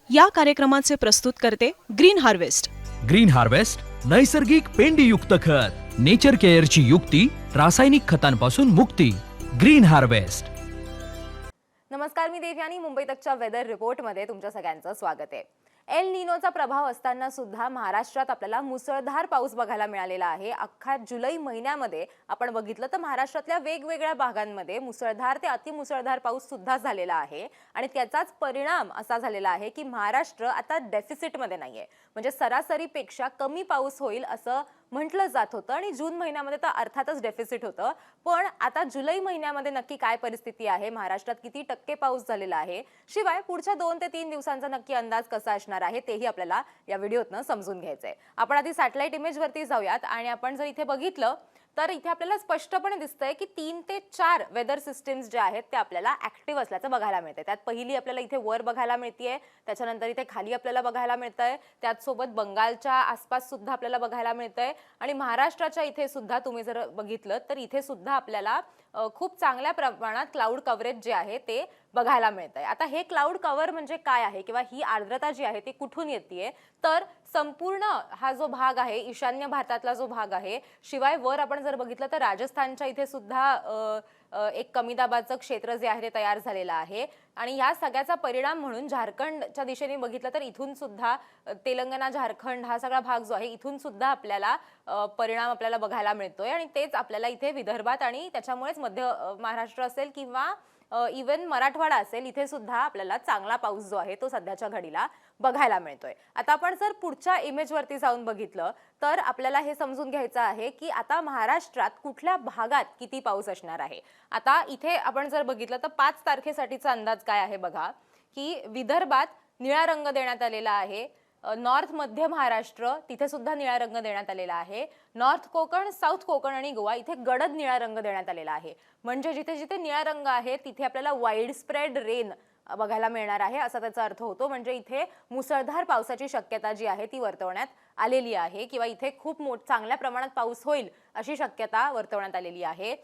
या कार्यक्रमाचे प्रस्तुत करते ग्रीन हार्वेस्ट. ग्रीन हार्वेस्ट नैसर्गिक पेंडीयुक्त खत, नेचर केअरची युक्ती, रासायनिक खतांपासून मुक्ती. Green harvest. नमस्कार, मी देवयानी. मुंबई तकच्या वेदर रिपोर्टमध्ये तुमच्या सगळ्यांचं स्वागत आहे. एल निनोचा प्रभाव असताना सुद्धा महाराष्ट्रात आपल्याला मुसळधार पाऊस बघायला मिळालेला आहे. अख्खा जुलै महिन्यामध्ये आपण बघितलं तर महाराष्ट्रातल्या वेगवेगळ्या भागांमध्ये मुसळधार ते अतिमुसळधार पाऊस सुद्धा झालेला आहे आणि त्याचाच परिणाम असा झालेला आहे की महाराष्ट्र आता डेफिसिटमध्ये नाहीये. म्हणजे सरासरीपेक्षा कमी पाऊस होईल असं म्हटलं जात होतं आणि जून महिन्यामध्ये तर अर्थातच डेफिसिट होतं. पण आता जुलै महिन्यामध्ये नक्की काय परिस्थिती आहे, महाराष्ट्रात किती टक्के पाऊस झालेला आहे, शिवाय पुढच्या 2 ते 3 दिवसांचा नक्की अंदाज कसा असणार आहे तेही आपल्याला या व्हिडिओतनं समजून घ्यायचंय. आपण आधी सॅटेलाइट इमेज वरती जाऊयात आणि आपण जर इथे बघितलं तर इथे आपल्याला स्पष्टपणे दिसतंय की 3 ते 4 वेदर सिस्टीम्स जे आहेत ते आपल्याला ऍक्टिव्ह असल्याचं बघायला मिळतंय. त्यात पहिली आपल्याला इथे वर बघायला मिळतेय, त्याच्यानंतर इथे खाली आपल्याला बघायला मिळतंय, त्याचसोबत बंगालच्या आसपास सुद्धा आपल्याला बघायला मिळतंय आणि महाराष्ट्राच्या इथे सुद्धा तुम्ही जर बघितलं तर इथे सुद्धा आपल्याला खूप चांगल्या प्रमाणात क्लाउड कव्हरेज जे आहे ते बघायला मिळतंय. आता हे क्लाउड कव्हर म्हणजे काय आहे किंवा ही आर्द्रता जी आहे ती कुठून येतेय, तर संपूर्ण हा जो भाग आहे, ईशान्य भारतातला जो भाग आहे, शिवाय वर आपण जर बघितलं तर राजस्थानच्या इथे सुद्धा एक कमी दाबाचं क्षेत्र जे आहे ते तयार झालेलं आहे आणि या सगळ्याचा परिणाम म्हणून झारखंडच्या दिशेने बघितलं तर इथून सुद्धा तेलंगणा, झारखंड हा सगळा भाग जो आहे इथून सुद्धा आपल्याला परिणाम आपल्याला बघायला मिळतोय आणि तेच आपल्याला इथे विदर्भात आणि त्याच्यामुळेच मध्य महाराष्ट्र असेल किंवा इवन मराठवाडा असेल इथे सुद्धा आपल्याला चांगला पाऊस जो आहे तो सध्याच्या घडीला बघायला मिळतोय. आता आपण जर पुढच्या इमेज वरती जाऊन बघितलं तर आपल्याला हे समजून घ्यायचं आहे की आता महाराष्ट्रात कुठल्या भागात किती पाऊस असणार आहे. आता इथे आपण जर बघितलं तर 5 तारखेसाठीचा अंदाज काय आहे बघा, की विदर्भात निळा रंग देण्यात आलेला आहे. नॉर्थ मध्य महाराष्ट्र तिथे सुद्धा निळा रंग देण्यात आलेला आहे. नॉर्थ कोकण, साऊथ कोकण आणि गोवा इथे गडद निळा रंग देण्यात आलेला आहे. म्हणजे जिथे जिथे निळा रंग आहे तिथे आपल्याला वाईड स्प्रेड रेन बघायला मिळणार आहे असा त्याचा अर्थ होतो. म्हणजे इथे मुसळधार पावसाची शक्यता जी आहे ती वर्तवण्यात आलेली आहे किंवा इथे खूप चांगल्या प्रमाणात पाऊस होईल अशी शक्यता वर्तवण्यात आलेली आहे.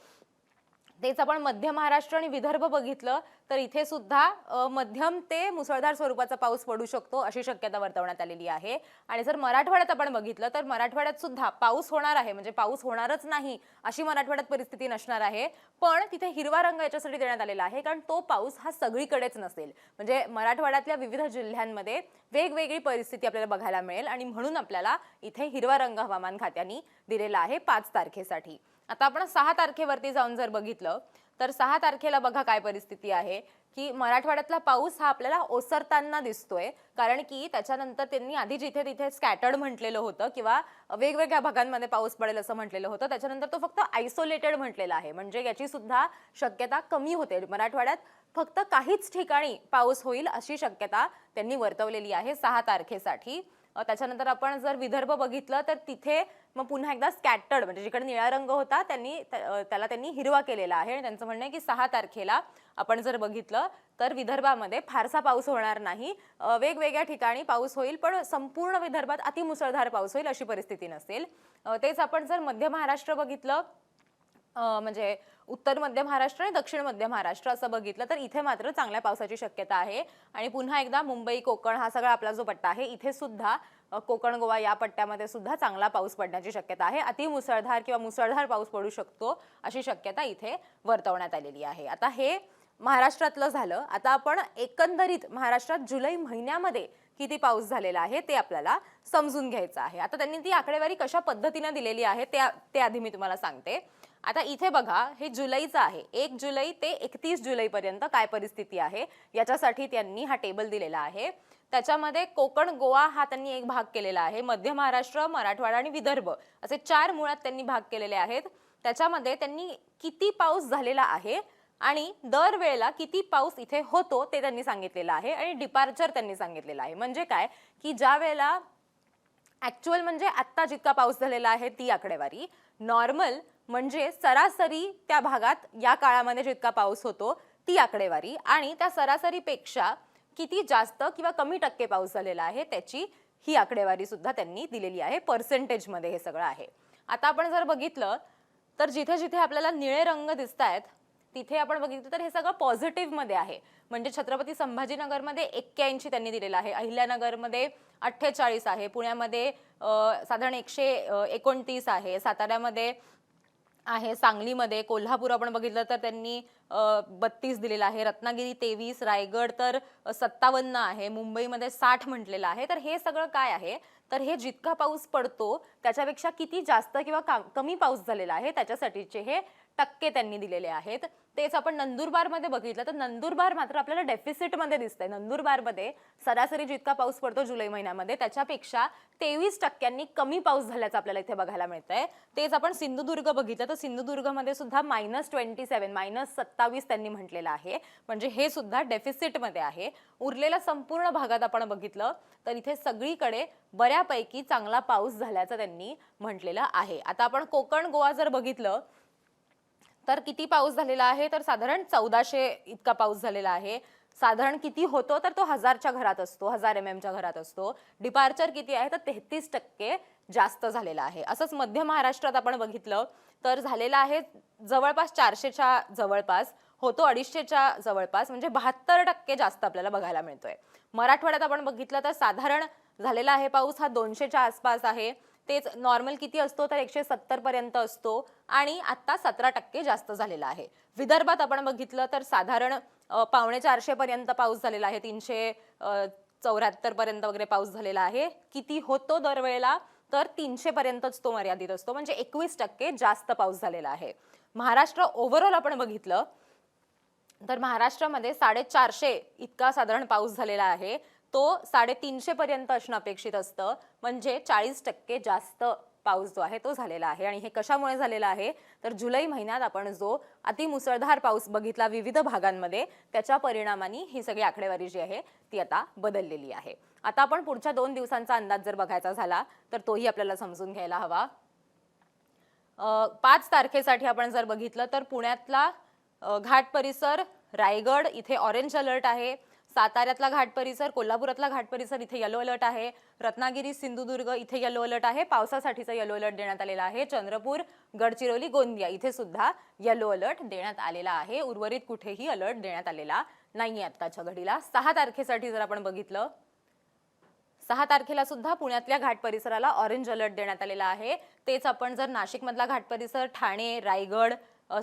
तेच आपण मध्य महाराष्ट्र आणि विदर्भ बघितलं तर इथे सुद्धा मध्यम ते मुसळधार स्वरूपाचा पाऊस पडू शकतो अशी शक्यता वर्तवण्यात आलेली आहे. आणि जर मराठवाड्यात आपण बघितलं तर मराठवाड्यात सुद्धा पाऊस होणार आहे, म्हणजे पाऊस होणारच नाही अशी मराठवाड्यात परिस्थिती नसणार आहे. पण तिथे हिरवा रंग याच्यासाठी देण्यात आलेला आहे कारण तो पाऊस हा सगळीकडेच नसेल. म्हणजे मराठवाड्यातल्या विविध जिल्ह्यांमध्ये वेगवेगळी परिस्थिती आपल्याला बघायला मिळेल आणि म्हणून आपल्याला इथे हिरवा रंग हवामान खात्याने दिलेला आहे 5 तारखेसाठी. आता आपण 6 तारखेवरती जाऊन जर बघितलं तर 6 तारखेला बघा काय परिस्थिती आहे की मराठवाड्यातला पाऊस हा आपल्याला ओसरताना दिसतोय. कारण की त्याच्यानंतर त्यांनी आधी जिथे तिथे स्कॅटर्ड म्हटलेलं होतं किंवा वेगवेगळ्या भागांमध्ये पाऊस पडेल असं म्हटलेलं होतं, त्याच्यानंतर तो फक्त आयसोलेटेड म्हटलेला आहे. म्हणजे याची सुद्धा शक्यता कमी होते. मराठवाड्यात फक्त काहीच ठिकाणी पाऊस होईल अशी शक्यता त्यांनी वर्तवलेली आहे 6 तारखेसाठी. त्याच्यानंतर आपण जर विदर्भ बघितलं तर तिथे मग पुन्हा एकदा स्कॅटर्ड, म्हणजे जिकडे निळा रंग होता त्याला त्यांनी हिरवा केलेला आहे आणि त्यांचं म्हणणं आहे की 6 तारखेला आपण जर बघितलं तर विदर्भामध्ये फारसा पाऊस होणार नाही. वेगवेगळ्या ठिकाणी पाऊस होईल पण संपूर्ण विदर्भात अतिमुसळधार पाऊस होईल अशी परिस्थिती नसेल. तेच आपण जर मध्य महाराष्ट्र बघितलं, म्हणजे उत्तर मध्य महाराष्ट्र आणि दक्षिण मध्य महाराष्ट्र असं बघितलं तर इथे मात्र चांगल्या पावसाची शक्यता आहे. आणि पुन्हा एकदा मुंबई, कोकण हा सगळा आपला जो पट्टा आहे इथे सुद्धा कोकण, गोवा या पट्ट्यामध्ये सुद्धा चांगला पाऊस पडण्याची शक्यता आहे. अतिमुसळधार किंवा मुसळधार पाऊस पडू शकतो अशी शक्यता इथे वर्तवण्यात आलेली आहे. आता हे महाराष्ट्रातलं झालं. आता आपण एकंदरीत महाराष्ट्रात जुलै महिन्यामध्ये किती पाऊस झालेला आहे ते आपल्याला समजून घ्यायचं आहे. आता त्यांनी ती आकडेवारी कशा पद्धतीने दिलेली आहे ते आधी मी तुम्हाला सांगते. आता इथे बघा, हे जुलैचं आहे. 1 जुलै ते 31 जुलै पर्यंत काय परिस्थिती आहे याच्यासाठी त्यांनी हा टेबल दिलेला आहे. त्याच्यामध्ये कोकण, गोवा हा त्यांनी एक भाग केलेला आहे. मध्य महाराष्ट्र, मराठवाडा आणि विदर्भ असे 4 मुळात त्यांनी भाग केलेले आहेत. त्याच्यामध्ये त्यांनी किती पाऊस झालेला आहे आणि दरवेळेला किती पाऊस इथे होतो ते त्यांनी सांगितलेलं आहे आणि डिपार्चर त्यांनी सांगितलेलं आहे. म्हणजे काय की ज्या वेळेला ऍक्च्युअल म्हणजे आत्ता जितका पाऊस झालेला आहे ती आकडेवारी, नॉर्मल म्हणजे सरासरी त्या भागात या काळामध्ये जितका पाऊस होतो ती आकडेवारी आणि त्या सरासरीपेक्षा किती जास्त किंवा कमी टक्के पाऊस झालेला आहे त्याची ही आकडेवारी सुद्धा त्यांनी दिलेली आहे. पर्सेंटेज मध्ये हे सगळं आहे. आता आपण जर बघितलं तर जिथे जिथे आपल्याला निळे रंग दिसतायत तिथे आपण बघितलं तर हे सगळं पॉझिटिव्ह मध्ये आहे. म्हणजे छत्रपती संभाजीनगरमध्ये 81 त्यांनी दिलेलं आहे, अहिल्यानगरमध्ये 48 आहे, पुण्यामध्ये साधारण 129 आहे, साताऱ्यामध्ये आहे, सांगलीमध्ये, कोल्हापूर आपण बघितलं तर त्यांनी 32 दिलेला आहे, रत्नागिरी 23, रायगड तर 57 आहे, मुंबईमध्ये 60 म्हटलेलं आहे. तर हे सगळं काय आहे, तर हे जितका पाऊस पडतो त्याच्यापेक्षा किती जास्त किंवा कमी पाऊस झालेला आहे त्याच्यासाठीचे हे टक्के त्यांनी दिलेले आहेत. तेच आपण नंदुरबारमध्ये बघितलं तर नंदुरबार मात्र आपल्याला डेफिसिटमध्ये दिसतंय. नंदुरबारमध्ये सरासरी जितका पाऊस पडतो जुलै महिन्यामध्ये त्याच्यापेक्षा 23% कमी पाऊस झाल्याचं आपल्याला इथे बघायला मिळतंय. तेच आपण सिंधुदुर्ग बघितलं तर सिंधुदुर्गमध्ये सुद्धा -27 -27 त्यांनी म्हटलेलं आहे. म्हणजे हे सुद्धा डेफिसिटमध्ये आहे. उरलेल्या संपूर्ण भागात आपण बघितलं तर इथे सगळीकडे बऱ्यापैकी चांगला पाऊस झाल्याचं त्यांनी म्हटलेलं आहे. आता आपण कोकण गोवा जर बघितलं तर किती पाऊस झालेला आहे, तर साधारण 1400 इतका पाऊस झालेला आहे. साधारण किती होतो तर तो 1000च्या घरात असतो, 1000 mmच्या घरात असतो. डिपार्चर किती आहे तर 33% जास्त झालेला आहे. असंच मध्य महाराष्ट्रात आपण बघितलं तर झालेला आहे जवळपास 400च्या जवळपास, होतो 250च्या जवळपास, म्हणजे 72% जास्त आपल्याला बघायला मिळतोय. मराठवाड्यात आपण बघितलं तर साधारण झालेला आहे पाऊस हा 200च्या आसपास आहे. तेच नॉर्मल किती असतो तर 170 पर्यंत असतो आणि आता 17% जास्त झालेला आहे. विदर्भात आपण बघितलं तर साधारण 350 पर्यंत पाऊस झालेला आहे, 374 पर्यंत वगैरे पाऊस झालेला आहे. किती होतो दरवेळेला तर 300 पर्यंतच तो मर्यादित असतो, म्हणजे 21% जास्त पाऊस झालेला आहे. महाराष्ट्र ओव्हरऑल आपण बघितलं तर महाराष्ट्रामध्ये 450 इतका साधारण पाऊस झालेला आहे. तो 350 पर्यंत असणं अपेक्षित असतं, म्हणजे 40% जास्त पाऊस जो आहे तो झालेला आहे. आणि हे कशामुळे झालेला आहे तर जुलै महिन्यात आपण जो अतिमुसळधार पाऊस बघितला विविध भागांमध्ये त्याच्या परिणामाने ही सगळी आकडेवारी जी आहे ती आता बदललेली आहे. आता आपण पुढच्या 2 दिवसांचा अंदाज जर बघायचा झाला तर तोही आपल्याला समजून घ्यायला हवा. 5 तारखेसाठी आपण जर बघितलं तर पुण्यातला घाट परिसर, रायगड इथे ऑरेंज अलर्ट आहे, साताऱ्यातला घाट परिसर, कोल्हापुरातला घाट परिसर इथे येलो अलर्ट आहे, रत्नागिरी, सिंधुदुर्ग इथे येलो अलर्ट आहे, पावसासाठीचा येलो अलर्ट देण्यात आलेला आहे, चंद्रपूर, गडचिरोली, गोंदिया इथे सुद्धा येलो अलर्ट देण्यात आलेला आहे. उर्वरित कुठेही अलर्ट देण्यात आलेला नाहीये आत्ताच्या घडीला. 6 तारखेसाठी जर आपण बघितलं 6 तारखेला सुद्धा पुण्यातल्या घाट परिसराला ऑरेंज अलर्ट देण्यात आलेला आहे. तेच आपण जर नाशिकमधला घाट परिसर, ठाणे, रायगड,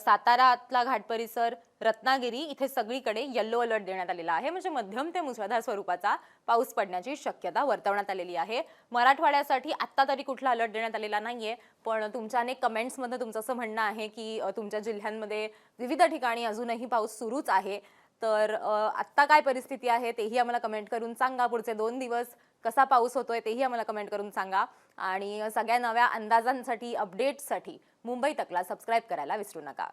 सातारातला घाट परिसर, रत्नागिरी इथे सगळीकडे येलो अलर्ट देण्यात आलेला आहे. म्हणजे मध्यम ते मुसळधार स्वरूपाचा पाऊस पडण्याची शक्यता वर्तवण्यात आलेली आहे. मराठवाड्यासाठी आत्ता तरी कुठला अलर्ट देण्यात आलेला नाहीये, पण तुमच्या अनेक कमेंट्समध्ये तुमचं असं म्हणणं आहे की तुमच्या जिल्ह्यांमध्ये विविध ठिकाणी अजूनही पाऊस सुरूच आहे. तर आत्ता काय परिस्थिती आहे तेही आम्हाला कमेंट करून सांगा. पुढचे 2 दिवस कसा पाऊस होतोय तेही आम्हाला कमेंट करून सांगा. आणि सगळ्या नव्या अंदाजांसाठी, अपडेट्ससाठी मुंबई तकला सबस्क्राईब करायला विसरू नका.